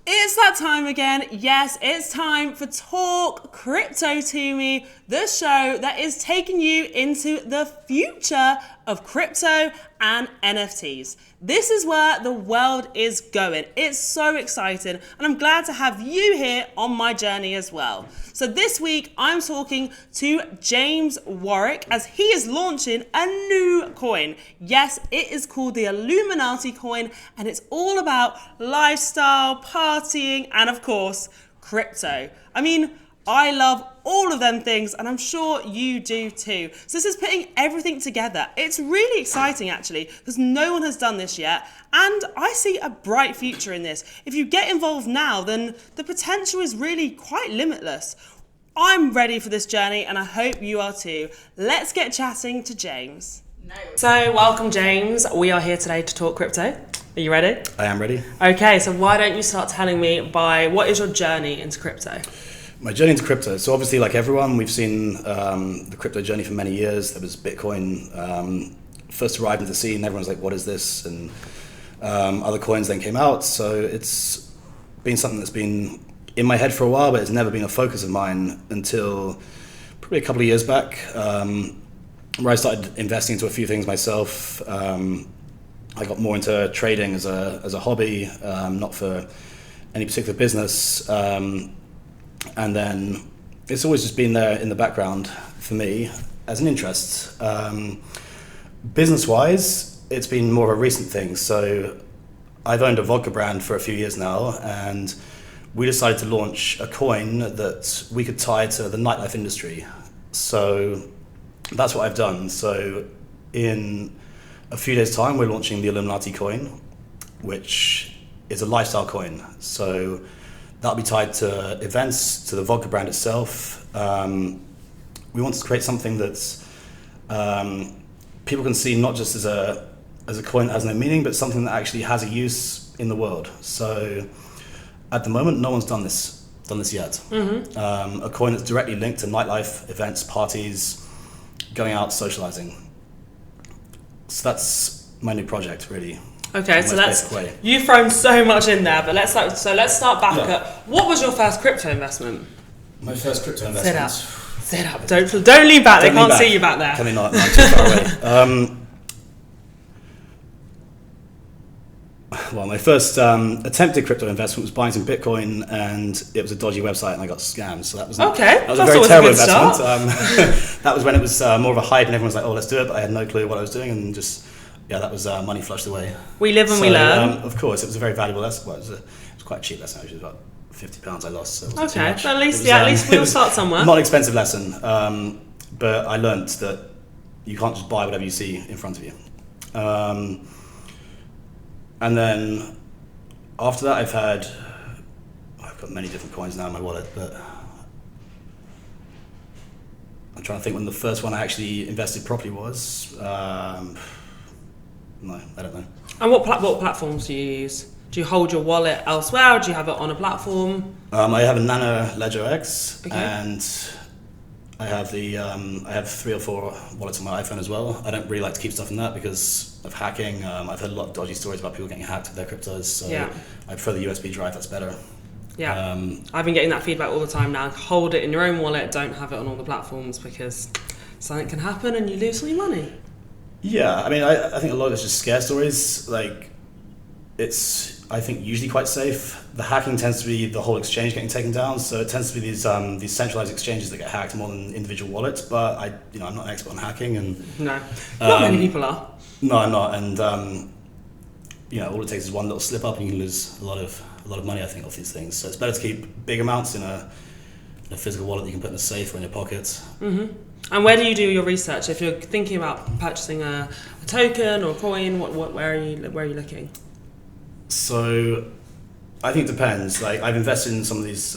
It's that time again. Yes, it's time for Talk Crypto to Me, the show that is taking you into the future of crypto and NFTs. This is where the world is going. It's so exciting, and I'm glad to have you here on my journey as well. So this week, I'm talking to James Warwick as he is launching a new coin. Yes, it is called the Illuminati coin, and it's all about lifestyle, partying, and of course, crypto. I mean, I love all of them things, and I'm sure you do too. So this is putting everything together. It's really exciting actually, because no one has done this yet, and I see a bright future in this. If you get involved now, then the potential is really quite limitless. I'm ready for this journey, and I hope you are too. Let's get chatting to James. So welcome, James. We are here today to talk crypto. Are you ready? I am ready. Okay, so why don't you start telling me what is your journey into crypto? My journey into crypto. So obviously, like everyone, we've seen the crypto journey for many years. There was Bitcoin first arrived into the scene. Everyone's like, what is this? And other coins then came out. So it's been something that's been in my head for a while, but it's never been a focus of mine until probably a couple of years back, where I started investing into a few things myself. I got more into trading as a hobby, not for any particular business. And then it's always just been there in the background for me as an interest. Business-wise, it's been more of a recent thing. So I've owned a vodka brand for a few years now, and we decided to launch a coin that we could tie to the nightlife industry. So that's what I've done. So in a few days' time, we're launching the Illuminati coin, which is a lifestyle coin. So that'll be tied to events, to the vodka brand itself. We want to create something that's people can see not just as a coin that has no meaning, but something that actually has a use in the world. So at the moment, no one's done this yet. Mm-hmm. A coin that's directly linked to nightlife, events, parties, going out, socializing. So that's my new project, really. Okay, so you've thrown so much in there, but let's start back at what was your first crypto investment? My first crypto investment. Sit up. Don't lean back. They can't see you back there. Can they not? No, I'm too far away. Well, my first attempted crypto investment was buying some Bitcoin, and it was a dodgy website, and I got scammed. So that was a very terrible investment. That was when it was more of a hype, and everyone was like, "Oh, let's do it." But I had no clue what I was doing, and just. Yeah, that was money flushed away. We live and we learn. Of course, it was a very valuable lesson. Well, it was quite a cheap lesson. Actually, it was about £50 I lost. So it wasn't too much. At least we'll start somewhere. Not an expensive lesson, but I learned that you can't just buy whatever you see in front of you. And then after that, I've got many different coins now in my wallet, but I'm trying to think when the first one I actually invested properly was. No, I don't know. And what platforms do you use? Do you hold your wallet elsewhere, or do you have it on a platform? I have a Nano Ledger X, and I have I have 3 or 4 wallets on my iPhone as well. I don't really like to keep stuff in that because of hacking. I've heard a lot of dodgy stories about people getting hacked with their cryptos, so I prefer the USB drive. That's better. Yeah, I've been getting that feedback all the time now. Hold it in your own wallet. Don't have it on all the platforms because something can happen and you lose all your money. Yeah, I mean, I think a lot of it's just scare stories. Like, it's, I think, usually quite safe. The hacking tends to be the whole exchange getting taken down, so it tends to be these centralized exchanges that get hacked more than individual wallets. But I'm not an expert on hacking, and no, not many people are. No, I'm not, and all it takes is one little slip up, and you can lose a lot of money, I think, off these things. So it's better to keep big amounts in a physical wallet that you can put in a safe or in your pocket. Mm-hmm. And where do you do your research? If you're thinking about purchasing a token or a coin, where are you looking? So, I think it depends. Like, I've invested in some of these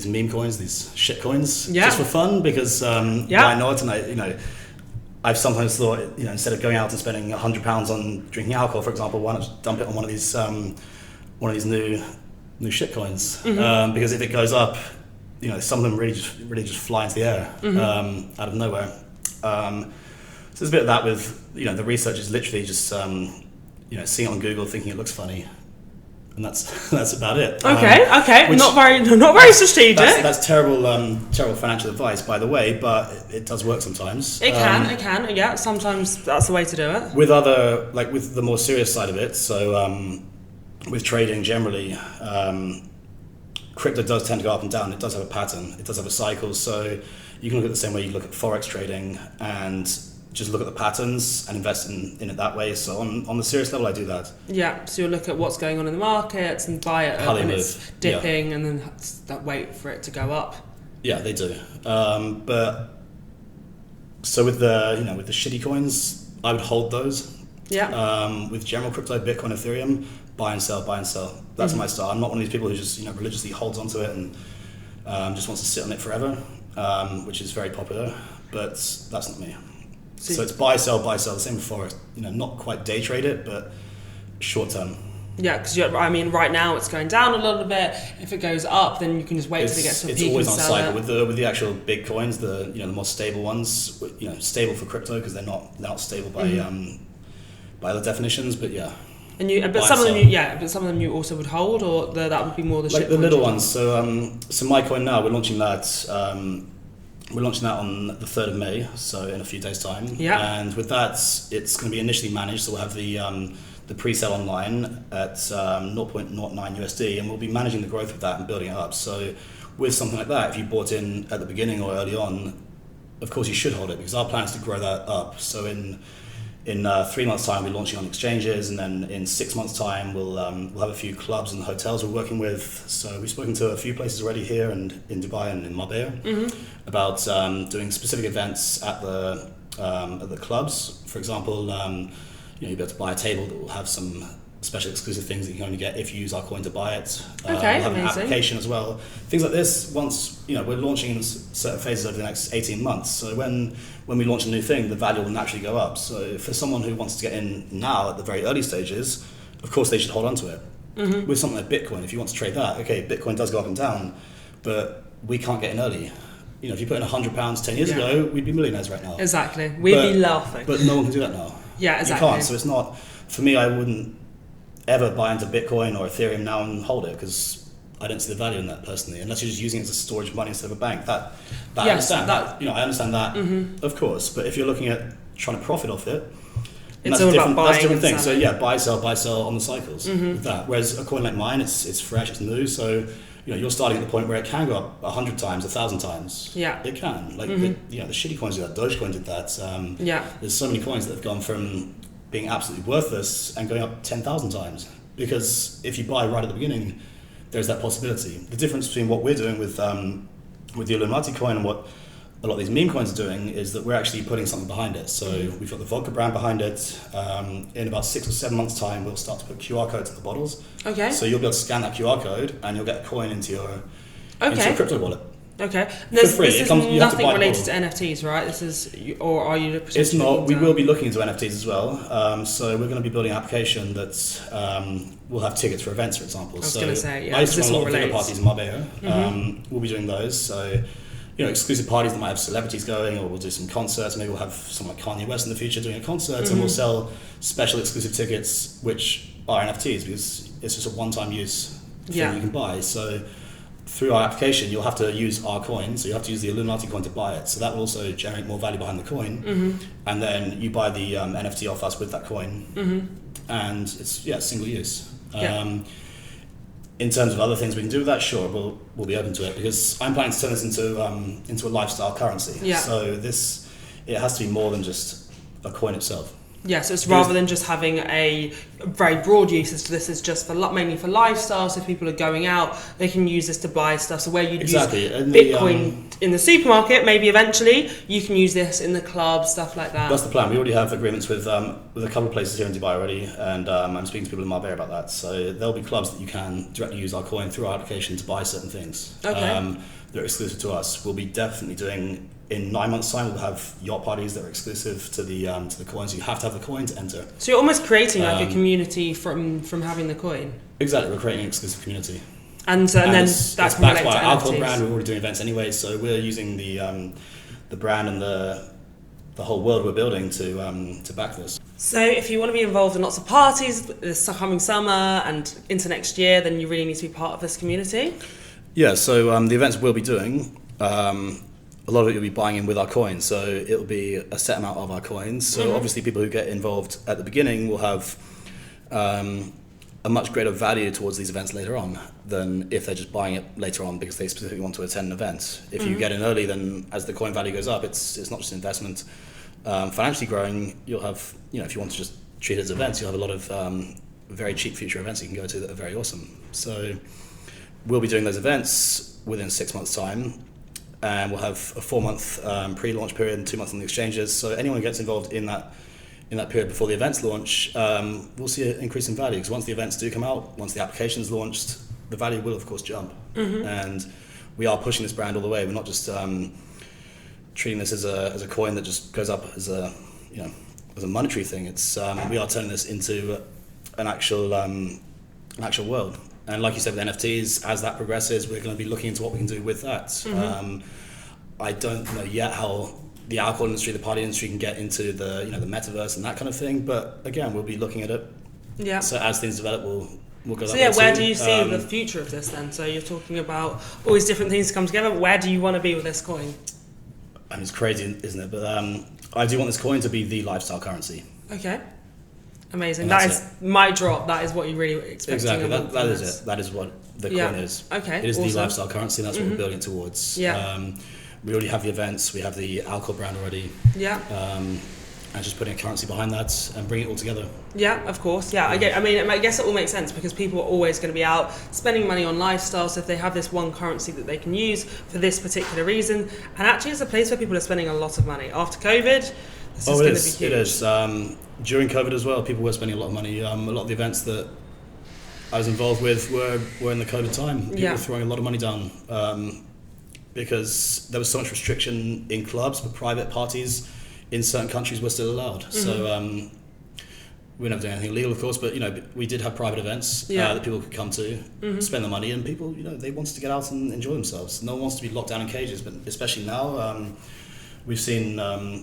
meme coins, these shit coins, just for fun because why not? And I've sometimes thought, instead of going out and spending £100 on drinking alcohol, for example, why not just dump it on one of these new shit coins? Mm-hmm. Because if it goes up, some of them really just fly into the air, mm-hmm. Out of nowhere. So there's a bit of that with, the research is literally just, seeing it on Google, thinking it looks funny, and that's about it. Okay. Not very strategic. That's terrible financial advice, by the way, but it does work sometimes. It can. Yeah, sometimes that's the way to do it. With with the more serious side of it, so with trading generally, crypto does tend to go up and down. It does have a pattern. It does have a cycle. So you can look at it the same way you look at forex trading and just look at the patterns and invest in it that way. So on the serious level, I do that. Yeah. So you look at what's going on in the markets and buy it when it's dipping, and then that wait for it to go up. Yeah, they do. But so with the shitty coins, I would hold those. Yeah. With general crypto, Bitcoin, Ethereum, buy and sell. That's my style. I'm not one of these people who just religiously holds onto it and just wants to sit on it forever, which is very popular. But that's not me. So it's buy, sell. The same with forex. Not quite day trade it, but short term. Yeah, because right now it's going down a little bit. If it goes up, then you can just wait till it gets to a peak. It's always on cycle with the actual big coins, the more stable ones. Stable for crypto because they're not stable by other definitions, but yeah. But some of them you also would hold, or that would be more the the little ones. So my coin now, we're launching that. We're launching that on the 3rd of May, so in a few days' time. Yeah. And with that, it's going to be initially managed. So we'll have the pre-sale online at 0.09 USD, and we'll be managing the growth of that and building it up. So with something like that, if you bought in at the beginning or early on, of course you should hold it because our plan is to grow that up. So in 3 months' time, we'll be launching on exchanges, and then in 6 months' time, we'll have a few clubs and hotels we're working with. So we've spoken to a few places already here and in Dubai and in Marbella about doing specific events at the clubs. For example, you'll be able to buy a table that will have some special exclusive things that you can only get if you use our coin to buy it. Okay, we'll have amazing. an application as well. Things like this, once we're launching in certain phases over the next 18 months. So when we launch a new thing, the value will naturally go up. So for someone who wants to get in now at the very early stages, of course they should hold on to it. With something like Bitcoin, if you want to trade that, okay, Bitcoin does go up and down, but we can't get in early. If you put in £100 10 years ago, we'd be millionaires right now. Exactly, we'd be laughing. But no one can do that now. Yeah, exactly. You can't. So it's not, for me, I wouldn't ever buy into Bitcoin or Ethereum now and hold it because I don't see the value in that personally, unless you're just using it as a storage of money instead of a bank. I understand that. I understand that, of course. But if you're looking at trying to profit off it, it's all about buying. That's a different thing. So yeah, buy sell on the cycles with that. Whereas a coin like mine, it's fresh, it's new. So you're starting at the point where it can go up 100 times, 1,000 times. Yeah, it can. Like the shitty coins do that. Dogecoin did that. There's so many coins that have gone from being absolutely worthless and going up 10,000 times, because if you buy right at the beginning, there's that possibility. The difference between what we're doing with the Illuminati coin and what a lot of these meme coins are doing is that we're actually putting something behind it. So we've got the vodka brand behind it. In about 6 or 7 months' time, we'll start to put QR codes at the bottles. Okay. So you'll be able to scan that QR code and you'll get a coin into your crypto wallet. Okay. For free. This is nothing related to NFTs, right? Or are you? It's not. We will be looking into NFTs as well. So we're going to be building an application that will have tickets for events, for example. I was going to say, I used to run a lot of dinner parties in Marbella. We'll be doing those. So exclusive parties that might have celebrities going, or we'll do some concerts. Maybe we'll have someone like Kanye West in the future doing a concert, and we'll sell special exclusive tickets, which are NFTs because it's just a one-time use thing you can buy. So through our application, you'll have to use our coin, so you have to use the Illuminati coin to buy it. So that will also generate more value behind the coin, and then you buy the NFT off us with that coin, and it's single use. In terms of other things we can do with that, sure, we'll be open to it because I'm planning to turn this into a lifestyle currency. Yeah. So it has to be more than just a coin itself. Yeah, so it's rather than just having a very broad use. This is just mainly for lifestyle. So if people are going out, they can use this to buy stuff. So where you'd use Bitcoin in the supermarket, maybe eventually you can use this in the club, stuff like that. That's the plan. We already have agreements with a couple of places here in Dubai already, and I'm speaking to people in Marbella about that. So there'll be clubs that you can directly use our coin through our application to buy certain things. Okay. That are exclusive to us. We'll be definitely doing. In 9 months' time, we'll have yacht parties that are exclusive to the coins. You have to have the coin to enter. So you're almost creating like a community from having the coin. Exactly, we're creating an exclusive community. And then that's backed by our alcohol brand. We're already doing events anyway, so we're using the brand and the the whole world we're building to back this. So if you want to be involved in lots of parties this coming summer and into next year, then you really need to be part of this community? Yeah, so the events we'll be doing, a lot of it you'll be buying in with our coins. So it'll be a set amount of our coins. So obviously people who get involved at the beginning will have a much greater value towards these events later on than if they're just buying it later on because they specifically want to attend an event. If you get in early, then as the coin value goes up, it's not just investment. Financially growing, you'll have, if you want to just treat it as events, you'll have a lot of very cheap future events you can go to that are very awesome. So we'll be doing those events within 6 months' time, and we'll have a 4-month pre-launch period and 2 months on the exchanges. So anyone who gets involved in that period before the events launch, we'll see an increase in value, because once the events do come out, once the application's launched, the value will of course jump. And we are pushing this brand all the way. We're not just treating this as a coin that just goes up as a monetary thing. It's we are turning this into an actual world. And like you said with NFTs, as that progresses, we're going to be looking into what we can do with that. I don't know yet how the alcohol industry, the party industry can get into the the metaverse and that kind of thing, but again, we'll be looking at it. Yeah. So as things develop, we'll go. So yeah, where do you see the future of this then? So you're talking about all these different things to come together. Where do you want to be with this coin? I mean, it's crazy, isn't it? But I do want this coin to be the lifestyle currency. Okay. Amazing. That is my drop. That is what you really expect. Exactly. That is it. That is what the coin is. Okay. It is the lifestyle currency, and that's what we're building towards. Yeah. We already have the events. We have the alcohol brand already. Yeah. And just putting a currency behind that and bring it all together. Yeah, of course. Yeah, I guess it all makes sense because people are always going to be out spending money on lifestyle. So if they have this one currency that they can use for this particular reason, and actually it's a place where people are spending a lot of money after COVID. This is going to be huge. It is. During COVID as well, people were spending a lot of money. A lot of the events that I was involved with were in the COVID time. People were throwing a lot of money down because there was so much restriction in clubs, but private parties in certain countries were still allowed. So we're never doing anything illegal, of course, but we did have private events that people could come to, spend the money, and people, they wanted to get out and enjoy themselves. No one wants to be locked down in cages, but especially now, we've seen,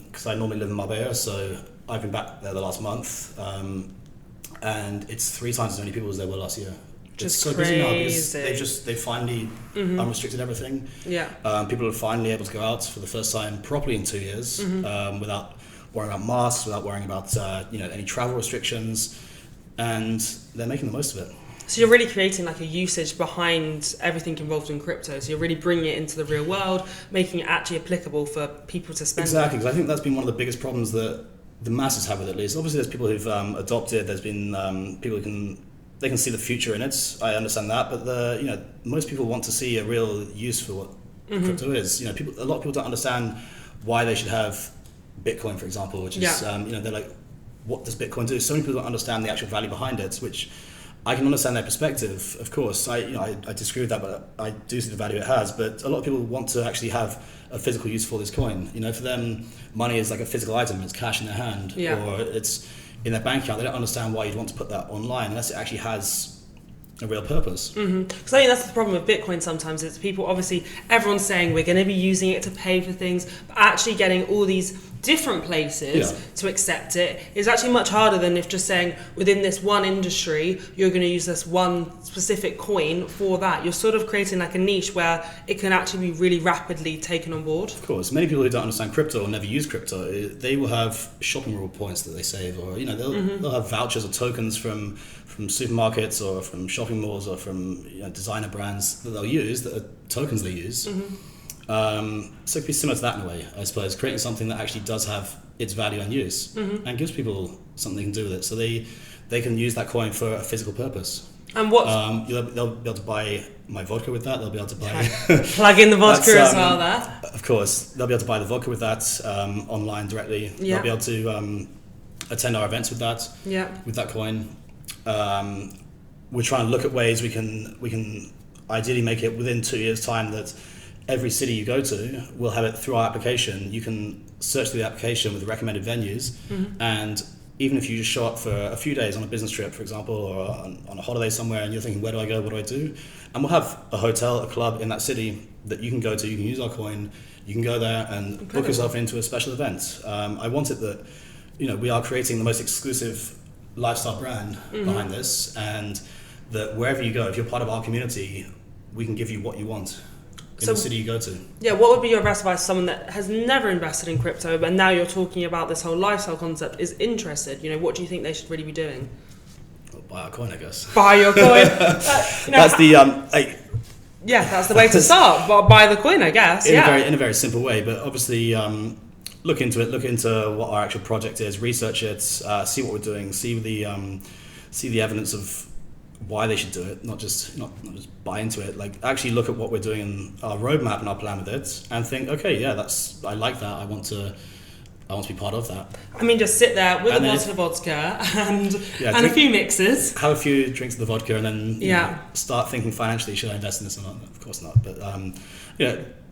because I normally live in Marbella, so I've been back there the last month, and it's 3 times as many people as there were last year. Just it's so busy now because they finally unrestricted everything. Yeah. People are finally able to go out for the first time properly in 2 years, without worrying about masks, without worrying about any travel restrictions, and they're making the most of it. So you're really creating like a usage behind everything involved in crypto. So you're really bringing it into the real world, making it actually applicable for people to spend. Exactly, because I think that's been one of the biggest problems that the masses have with it, at least. Obviously, there's people who've adopted. There's been people who can see the future in it. I understand that, but most people want to see a real use for what crypto is. A lot of people don't understand why they should have Bitcoin, for example, which is they're like, what does Bitcoin do? So many people don't understand the actual value behind it, which I can understand their perspective. Of course, I disagree with that, but I do see the value it has. But a lot of people want to actually have a physical use for this coin. For them, money is like a physical item. It's cash in their hand, or it's in their bank account. They don't understand why you'd want to put that online unless it actually has a real purpose. Because I think that's the problem with Bitcoin sometimes. It's people, obviously, everyone's saying we're going to be using it to pay for things, but actually getting all these different places to accept it is actually much harder than if just saying within this one industry, you're going to use this one specific coin for that. You're sort of creating like a niche where it can actually be really rapidly taken on board. Of course. Many people who don't understand crypto or never use crypto, they will have shopping reward points that they save, or they'll have vouchers or tokens from supermarkets or from shopping malls or from designer brands that they'll use, that are tokens they use. So it could be similar to that in a way, I suppose, creating something that actually does have its value and use and gives people something they can do with it, so they can use that coin for a physical purpose. And what they'll be able to buy my vodka with that. They'll be able to buy plug in the vodka as well there. Of course, they'll be able to buy the vodka with that online directly. They'll be able to attend our events with that. With that coin. We're trying to look at ways we can ideally make it within 2 years' time that every city you go to will have it through our application. You can search through the application with the recommended venues, and even if you just show up for a few days on a business trip, for example, or on a holiday somewhere, and you're thinking, where do I go, what do I do? And we'll have a hotel, a club in that city that you can go to, you can use our coin, you can go there and book yourself into a special event. I wanted that, we are creating the most exclusive lifestyle brand behind this, and that wherever you go, if you're part of our community, we can give you what you want in the city you go to. Yeah, what would be your best advice to someone that has never invested in crypto, but now you're talking about this whole lifestyle concept, is interested? What do you think they should really be doing? Well, buy our coin, I guess. Buy your coin. That's the that's the way to start. Buy the coin, I guess. In a very simple way, but obviously look into it. Look into what our actual project is. Research it. See what we're doing. See the evidence of why they should do it. Not just buy into it. Like, actually look at what we're doing in our roadmap and our plan with it, and think, okay, yeah, I like that. I want to be part of that. I mean, just sit there with a bottle of vodka and a few mixes. Have a few drinks of the vodka, and then start thinking financially, should I invest in this or not? Of course not. But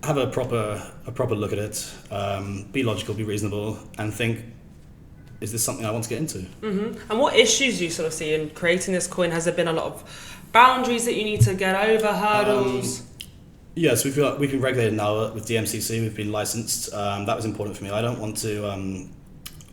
have a proper look at it. Be logical, be reasonable, and think, is this something I want to get into? Mm-hmm. And what issues do you sort of see in creating this coin? Has there been a lot of boundaries that you need to get over, hurdles? Yes, we've been regulated now with DMCC. We've been licensed. That was important for me. I don't want to.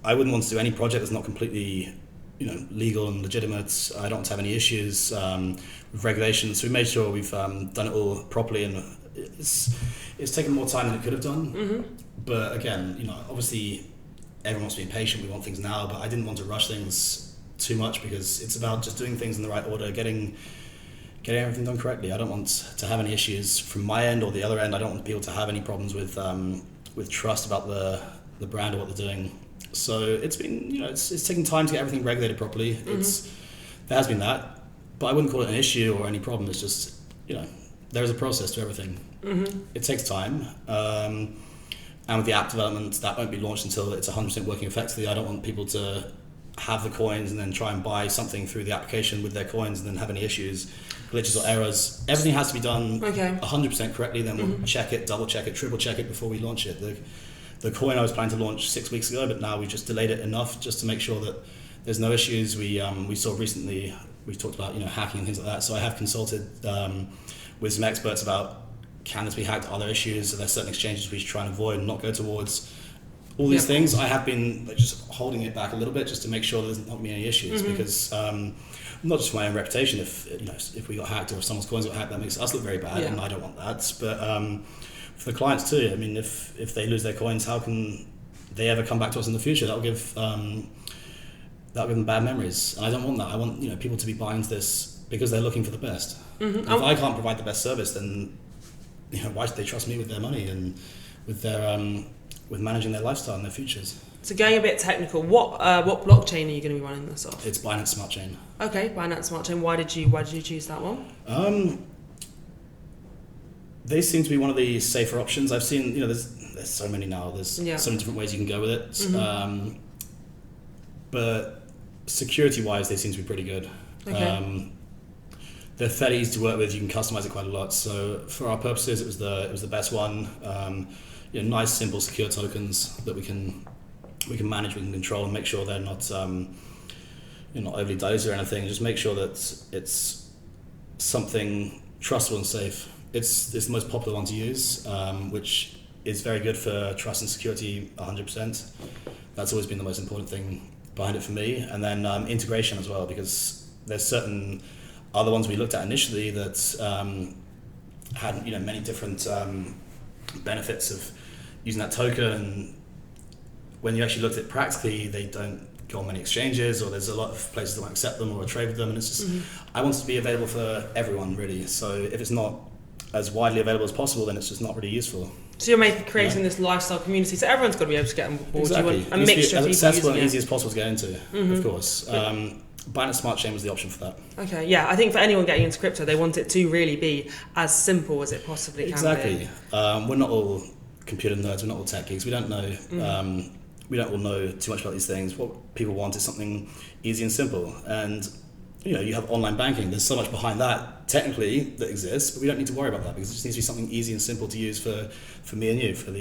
I wouldn't want to do any project that's not completely, legal and legitimate. I don't want to have any issues with regulations. So we made sure we've done it all properly, and it's taken more time than it could have done. Mm-hmm. But again, obviously, everyone wants to be impatient. We want things now, but I didn't want to rush things too much, because it's about just doing things in the right order, getting everything done correctly. I don't want to have any issues from my end or the other end. I don't want people to have any problems with trust about the brand or what they're doing. So it's been, it's taking time to get everything regulated properly. Mm-hmm. There has been that, but I wouldn't call it an issue or any problem. It's just, there is a process to everything. Mm-hmm. It takes time. And with the app development, that won't be launched until it's 100% working effectively. I don't want people to have the coins and then try and buy something through the application with their coins and then have any issues, glitches or errors. Everything has to be done 100% correctly. Then we'll check it, double check it, triple check it before we launch it. The coin I was planning to launch 6 weeks ago, but now we've just delayed it enough just to make sure that there's no issues. We saw recently, we talked about hacking and things like that. So I have consulted with some experts about, can this be hacked? Are there issues? Are there certain exchanges we should try and avoid and not go towards? All these things, I have been just holding it back a little bit just to make sure there's not be any issues, because not just for my own reputation. If we got hacked or if someone's coins got hacked, that makes us look very bad, and I don't want that. But for the clients too, I mean, if they lose their coins, how can they ever come back to us in the future? That'll give them bad memories, and I don't want that. I want people to be buying into this because they're looking for the best. Mm-hmm. If I can't provide the best service, then why should they trust me with their money and with their with managing their lifestyle and their futures? So going a bit technical, what blockchain are you going to be running this off? It's Binance Smart Chain. Okay, Binance Smart Chain. Why did you choose that one? They seem to be one of the safer options. I've seen, there's so many now. There's so many different ways you can go with it. Mm-hmm. But security-wise, they seem to be pretty good. Okay. They're fairly easy to work with. You can customize it quite a lot. So for our purposes, it was the best one. Nice, simple, secure tokens that we can manage, we can control, and make sure they're not not overly diluted or anything. Just make sure that it's something trustable and safe. It's the most popular one to use, which is very good for trust and security. 100%. That's always been the most important thing behind it for me. And then integration as well, because there's certain other ones we looked at initially that had many different benefits of using that token, and when you actually looked at it practically, they don't go on many exchanges, or there's a lot of places that won't accept them or trade with them, and it's just I want it to be available for everyone really. So if it's not as widely available as possible, then it's just not really useful. So you're creating this lifestyle community, so everyone's got to be able to get on board. Exactly. You want a mixture of people as accessible and using easy as possible to get into, of course. Binance Smart Chain was the option for that. Okay, yeah, I think for anyone getting into crypto, they want it to really be as simple as it possibly can be. Exactly. We're not all computer nerds, we're not all tech geeks, we don't know we don't all know too much about these things. What people want is something easy and simple, and you have online banking, there's so much behind that technically that exists, but we don't need to worry about that, because it just needs to be something easy and simple to use for me and you, for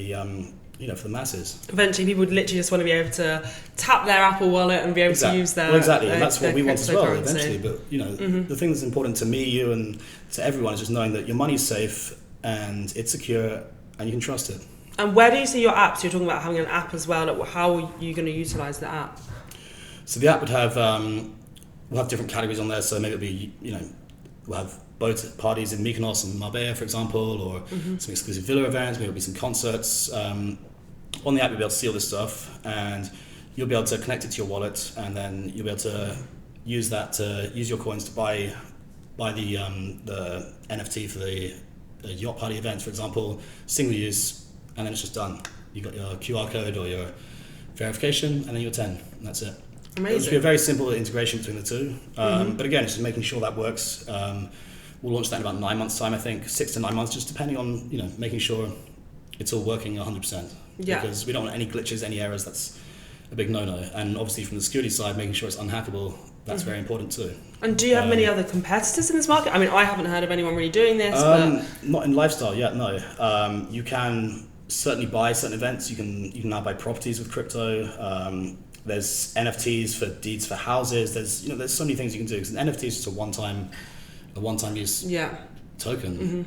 for the masses. Eventually, people would literally just want to be able to tap their Apple Wallet and be able to use their and that's what we want as well eventually. But Mm-hmm. the thing that's important to me, you, and to everyone is just knowing that your money's safe and it's secure and you can trust it. And where do you see your apps? You're talking about having an app as well. Like, how are you going to utilise the app? So the app would have we'll have different categories on there. So maybe it'll be we'll have boat parties in Mykonos and Marbella, for example, or some exclusive villa events. Maybe it'll be some concerts. On the app, you'll be able to see all this stuff, and you'll be able to connect it to your wallet, and then you'll be able to use your coins to buy the NFT for the yacht party events, for example, single use, and then it's just done. You got your QR code or your verification, and then you're 10, and that's it. Amazing. It'll be a very simple integration between the two, but again, it's just making sure that works. We'll launch that in about 9 months' time, I think, 6 to 9 months, just depending on making sure it's all working 100%. Yeah. Because we don't want any glitches, any errors. That's a big no-no. And obviously, from the security side, making sure it's unhackable, that's very important too. And do you have many other competitors in this market? I mean, I haven't heard of anyone really doing this. But Not in lifestyle yet, no. You can certainly buy certain events. You can now buy properties with crypto. There's NFTs for deeds for houses. There's so many things you can do. Because an NFT is just a one-time use token.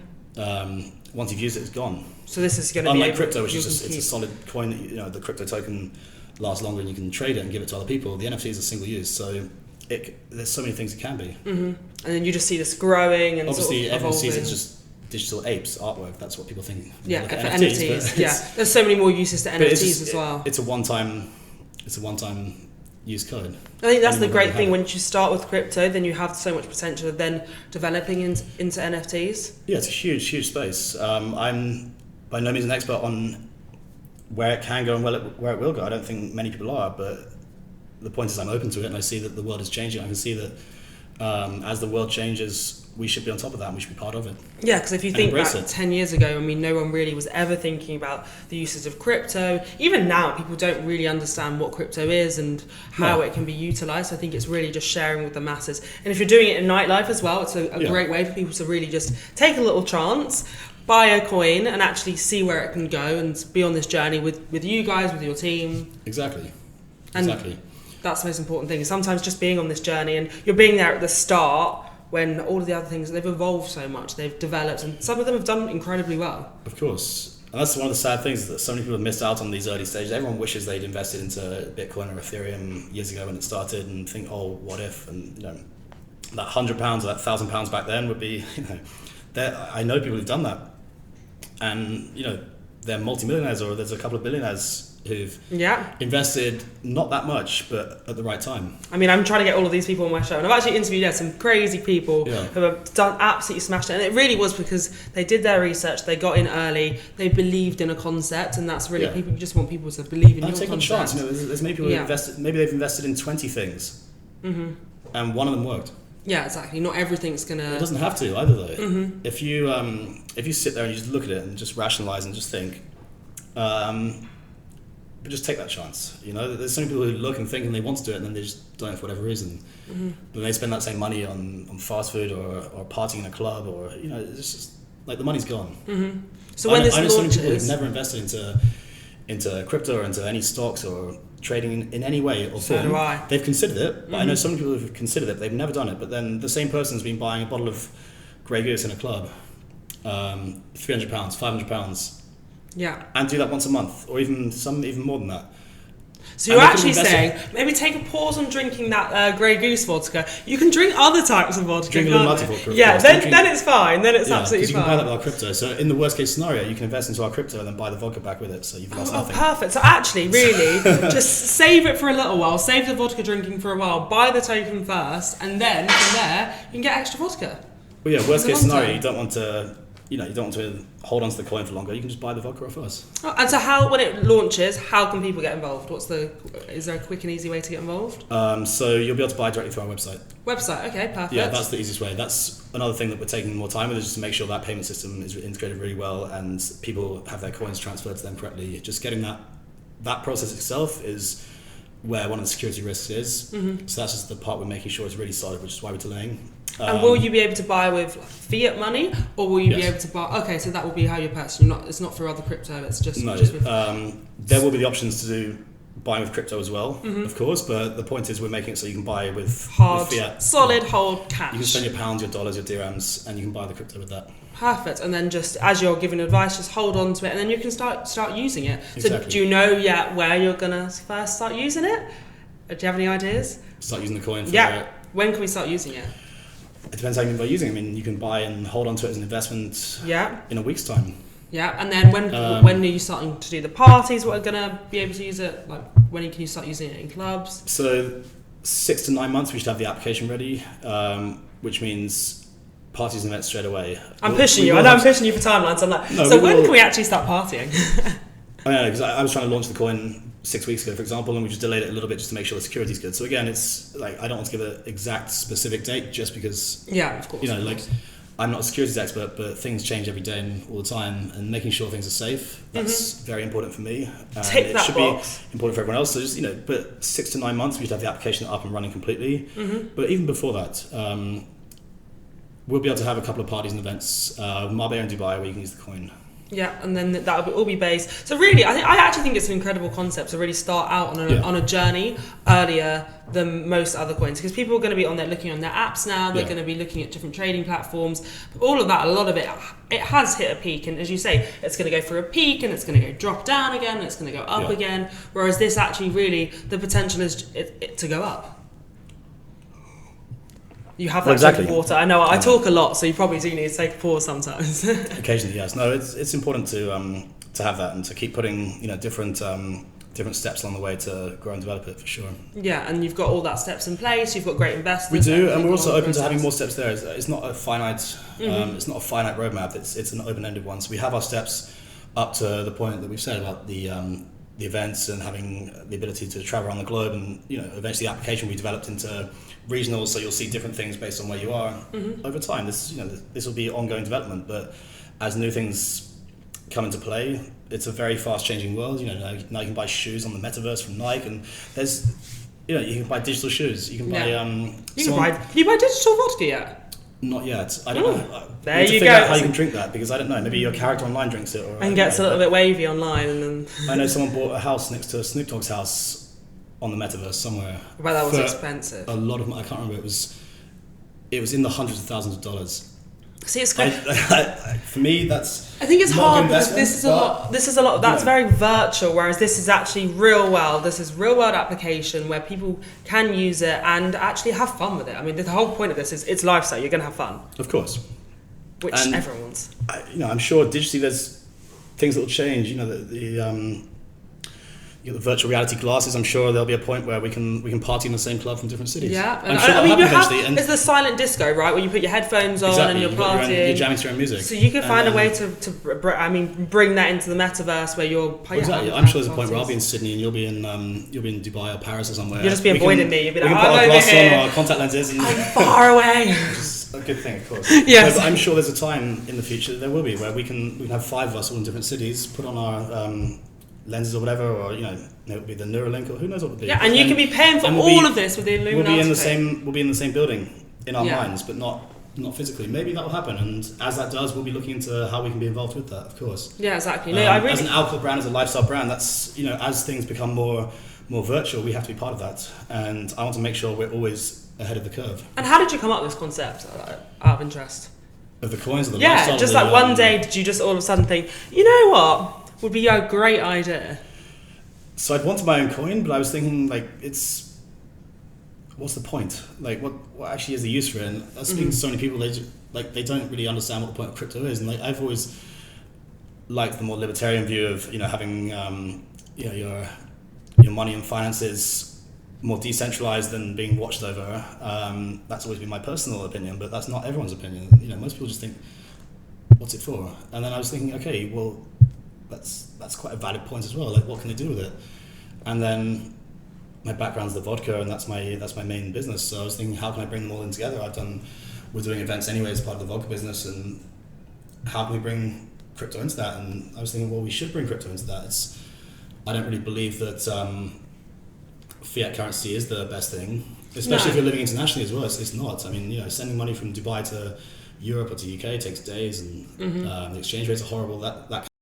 Once you've used it, it's gone. So this is going to be unlike crypto, which is just it's a solid coin that the crypto token lasts longer and you can trade it and give it to other people. The NFT is a single use, so there's so many things it can be. And then you just see this growing and obviously sort of everyone sees evolving. it's just digital apes artwork. That's what people think. Yeah, Look for at NFTs. Yeah, there's so many more uses to NFTs as well. It's a one-time use code. I think that's the great thing. Once you start with crypto, then you have so much potential of then developing into NFTs. Yeah, it's a huge space. I'm by no means an expert on where it can go and where it will go. I don't think many people are, but the point is I'm open to it, and I see that the world is changing. I can see that as the world changes, we should be on top of that and we should be part of it. Yeah, because if you think back 10 years ago, no one really was ever thinking about the uses of crypto. Even now, people don't really understand what crypto is and how it can be utilised. I think it's really just sharing with the masses. And if you're doing it in nightlife as well, it's a great way for people to really just take a little chance, buy a coin and actually see where it can go and be on this journey with you guys, with your team. Exactly. That's the most important thing. Sometimes just being on this journey, and you're being there at the start when all of the other things, they've evolved so much, they've developed, and some of them have done incredibly well. Of course. And that's one of the sad things, that so many people have missed out on these early stages. Everyone wishes they'd invested into Bitcoin or Ethereum years ago when it started and think, oh, what if? And that £100 or that £1,000 back then would be, I know people who've done that. And, they're multimillionaires, or there's a couple of billionaires who've invested not that much, but at the right time. I mean, I'm trying to get all of these people on my show, and I've actually interviewed some crazy people who have done absolutely smashed it, and it really was because they did their research, they got in early, they believed in a concept, and that's really people. You just want people to believe in your concept. Take a chance. There's many people who invested. Maybe they've invested in 20 things, and one of them worked. Yeah, exactly. Not everything's gonna. It doesn't have to either, though. If you sit there and you just look at it and just rationalize and just think, but just take that chance. There's some people who look and think and they want to do it, and then they just don't for whatever reason. Then they spend that same money on fast food or partying in a club, or it's just like the money's gone. So when this I know so many people launches, who've never invested into crypto or into any stocks or trading in any way or form. So do I. They've considered it, but I know some people who've considered it, they've never done it. But then the same person's been buying a bottle of Grey Goose in a club, £300, £500. Yeah. And do that once a month, or even more than that. So you're actually saying, maybe take a pause on drinking that Grey Goose vodka. You can drink other types of vodka. Drink Illuminati vodka. Yeah, then it's fine. Then it's absolutely fine. You can buy that with our crypto. So in the worst case scenario, you can invest into our crypto and then buy the vodka back with it. So you've lost nothing. Oh, perfect. So actually, really, just save it for a little while. Save the vodka drinking for a while. Buy the token first, and then from there you can get extra vodka. Well, yeah. Worst case scenario, you don't want to. You don't want to hold on to the coin for longer. You can just buy the vodka off us. Oh, and so when it launches, how can people get involved? Is there a quick and easy way to get involved? So you'll be able to buy directly through our website. Okay, perfect. Yeah, that's the easiest way. That's another thing that we're taking more time with, is just to make sure that payment system is integrated really well and people have their coins transferred to them correctly. Just getting that process itself is where one of the security risks is. So that's just the part we're making sure is really solid, which is why we're delaying. And will you be able to buy with fiat money, or will you be able to buy? Okay, so that will be how you purchase. It's not through other crypto. It's just no. Just with, there will be the options to do buying with crypto as well, of course. But the point is, we're making it so you can buy with fiat, solid, hold cash. You can spend your pounds, your dollars, your dirhams, and you can buy the crypto with that. Perfect. And then just as you're giving advice, just hold on to it, and then you can start using it. Exactly. So do you know yet where you're gonna first start using it? Do you have any ideas? Start using the coin. When can we start using it? It depends how you mean by using it. I mean, you can buy and hold on to it as an investment. In a week's time. Yeah, and then when are you starting to do the parties? What are gonna be able to use it? Like, when can you start using it in clubs? So 6 to 9 months, we should have the application ready, which means parties and events straight away. I'm pushing you. I know I'm pushing you for timelines. I'm like, when can we actually start partying? I know, because I was trying to launch the coin 6 weeks ago, for example, and we just delayed it a little bit just to make sure the security's good. So again, it's like, I don't want to give an exact specific date just because, of course, I'm not a securities expert, but things change every day and all the time, and making sure things are safe, that's very important for me. Tick it that should box. be important for everyone else. So just, but 6 to 9 months, we should have the application up and running completely. But even before that, we'll be able to have a couple of parties and events, Marbella and Dubai, where you can use the coin. Yeah, and then that will all be based. So really, I actually think it's an incredible concept to really start out on a journey earlier than most other coins, because people are going to be on there looking on their apps now. They're going to be looking at different trading platforms. But all of that, a lot of it has hit a peak, and as you say, it's going to go through a peak, and it's going to go drop down again, and it's going to go up again. Whereas this actually really, the potential is it to go up. You have that sort of water. I know I talk a lot, so you probably do need to take a pause sometimes. Occasionally, yes. No, it's important to have that and to keep putting different steps along the way to grow and develop it, for sure. Yeah, and you've got all that steps in place. You've got great investors. We do, and we're also open to having more steps there. It's not a finite. It's not a finite roadmap. It's an open-ended one. So we have our steps up to the point that we've said about the events and having the ability to travel around the globe, and eventually the application we developed into regional, so you'll see different things based on where you are over time. This will be ongoing development, but as new things come into play, it's a very fast changing world. Now you can buy shoes on the metaverse from Nike, and there's you can buy digital shoes. You can buy can you buy digital vodka yet? Not yet. I don't know. There you go. Figure out how you can drink that, because I don't know. Maybe your character online drinks it, and gets a little bit wavy online, and then I know someone bought a house next to Snoop Dogg's house on the metaverse somewhere. Well, that was expensive. A lot of money. I can't remember. It was in the hundreds of thousands of dollars. See, it's great. For me, that's. I think it's hard because this is a lot. That's very virtual, whereas this is actually real world. This is real world application where people can use it and actually have fun with it. I mean, the whole point of this is it's lifestyle. You're going to have fun. Of course. Which everyone wants. I'm sure digitally there's things that will change. The virtual reality glasses. I'm sure there'll be a point where we can party in the same club from different cities. Yeah, I'm sure that'll happen eventually. It's the silent disco, right, where you put your headphones on and you're partying. You're jamming to your own music. So you can find a way to bring that into the metaverse where you're. Exactly. I'm sure there's a point where I'll be in Sydney and you'll be in Dubai or Paris or somewhere. You'll just be avoiding me. You'll be like, we can put our glasses on or our contact lenses. And I'm far away. Which is a good thing, of course. Yes. But I'm sure there's a time in the future there will be where we can have 5 of us all in different cities, put on our lenses or whatever, or it would be the Neuralink, or who knows what it would be. Yeah, and you can be paying for all of this with the Illuminati. We'll be in the same building in our minds, but not physically. Maybe that will happen, and as that does, we'll be looking into how we can be involved with that, of course. Yeah, exactly. As an alcohol brand, as a lifestyle brand, that's as things become more virtual, we have to be part of that, and I want to make sure we're always ahead of the curve. And how did you come up with this concept, out of interest? Of the coins, of the lifestyle? lifestyle? Yeah, just like one day, did you just all of a sudden think, you know what? Would be a great idea. So I'd wanted my own coin, but I was thinking what's the point? Like what actually is the use for it? And speaking to so many people, they don't really understand what the point of crypto is. And I've always liked the more libertarian view of having your money and finances more decentralized than being watched over. That's always been my personal opinion, but that's not everyone's opinion. Most people just think, what's it for? And then I was thinking, okay, well, that's quite a valid point as well. Like, what can they do with it? And then my background's the vodka, and that's my main business. So I was thinking, how can I bring them all in together? We're doing events anyway as part of the vodka business, and how can we bring crypto into that? And I was thinking, well, we should bring crypto into that. I don't really believe that fiat currency is the best thing, especially if you're living internationally as well. It's not. I mean, sending money from Dubai to Europe or to UK takes days, and the exchange rates are horrible. That